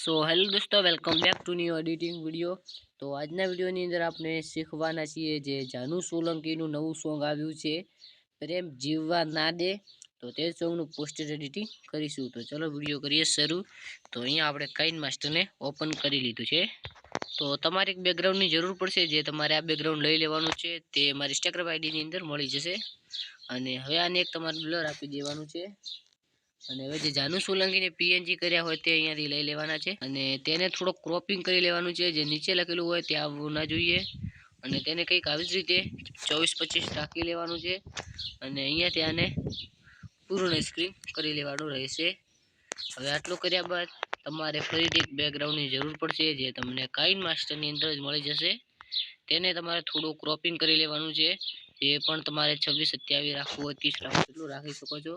सो hello दोस्तों, welcome back to new editing video. तो આજના વિડીયોની અંદર આપણે શીખવાના છીએ જે જાનુ સોલંકીનું નવું સોંગ આવ્યું છે પ્રેમ જીવવા ના દે। તો તે સોંગનું પોસ્ટર એડિટિંગ કરીશું। તો ચલો વિડીયો કરીએ શરૂ। તો અહીંયા આપણે કાઇન માસ્ટરને ઓપન કરી લીધું છે। તો તમારે એક બેકગ્રાઉન્ડની જરૂર પડશે, જે તમારે આ બેકગ્રાઉન્ડ લઈ લેવાનું છે। તે મારી ઇન્સ્ટાગ્રામ આઈડીની અંદર મળી જશે। અને હવે આને એક તમારે બ્લર આપી દેવાનું છે। અને હવે જે જાનુ સોલંકીને પીએનજી કર્યા હોય તે અહીંયાથી લઈ લેવાના છે અને તેને થોડું ક્રોપિંગ કરી લેવાનું છે। જે નીચે લખેલું હોય તે આવવું ના જોઈએ અને તેને કંઈક આવી જ રીતે 24-25 રાખી લેવાનું છે અને અહીંયાથી આને પૂર્ણ સ્ક્રીન કરી લેવાનું રહેશે। હવે આટલું કર્યા બાદ તમારે ફરીથી એક બેકગ્રાઉન્ડની જરૂર પડશે, જે તમને કાઇન માસ્ટરની અંદર જ મળી જશે। તેને તમારે થોડું ક્રોપિંગ કરી લેવાનું છે। જે પણ તમારે 26-27 રાખવું હોય 30 રાખવું એટલું રાખી શકો છો।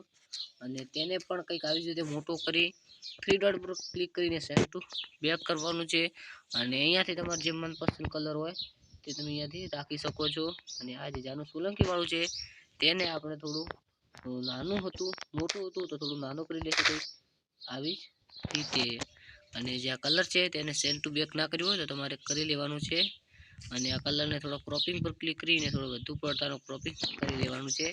અને તેને પણ કંઈક આવી રીતે મોટો કરી થ્રી ડોટ પર ક્લિક કરીને સેન્ડ ટુ બેક કરવાનું છે અને અહીંયાથી તમારે જે મનપસંદ કલર હોય તે તમે અહીંયાથી રાખી શકો છો। અને આ જે જાનુ સોલંકી વાળું છે તેને આપણે થોડું નાનું હતું, મોટું હતું તો થોડું નાનું કરી લેશું આવી રીતે। અને જે આ કલર છે તેને સેન્ડ ટુ બેક ના કર્યું હોય તો તમારે કરી લેવાનું છે અને આ કલરને થોડો ક્રોપિંગ પર ક્લિક કરીને થોડું વધુ પડતાનો ક્રોપિંગ કરી લેવાનું છે।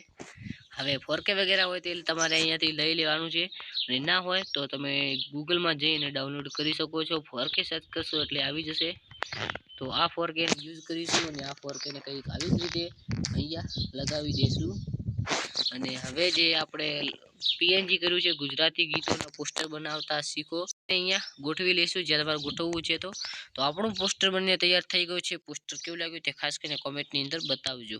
હવે 4K વગેરે હોય તે તમારે અહીંયાથી લઈ લેવાનું છે અને ના હોય તો તમે ગૂગલમાં જઈને ડાઉનલોડ કરી શકો છો। 4K સર્ચ કરશો એટલે આવી જશે। તો આ 4K યુઝ કરીશું અને આ 4K ને કંઈક આવી જ રીતે અહીંયા લગાવી દઈશું। અને હવે જે આપણે પીએનજી કર્યું છે ગુજરાતી ગીતોના પોસ્ટર બનાવતા શીખો, અહીંયા ગોઠવી લઈશું જ્યાં તમારે ગોઠવવું છે। તો આપણું પોસ્ટર બનીને તૈયાર થઈ ગયું છે। પોસ્ટર કેવું લાગ્યું તે ખાસ કરીને કોમેન્ટની અંદર બતાવજો।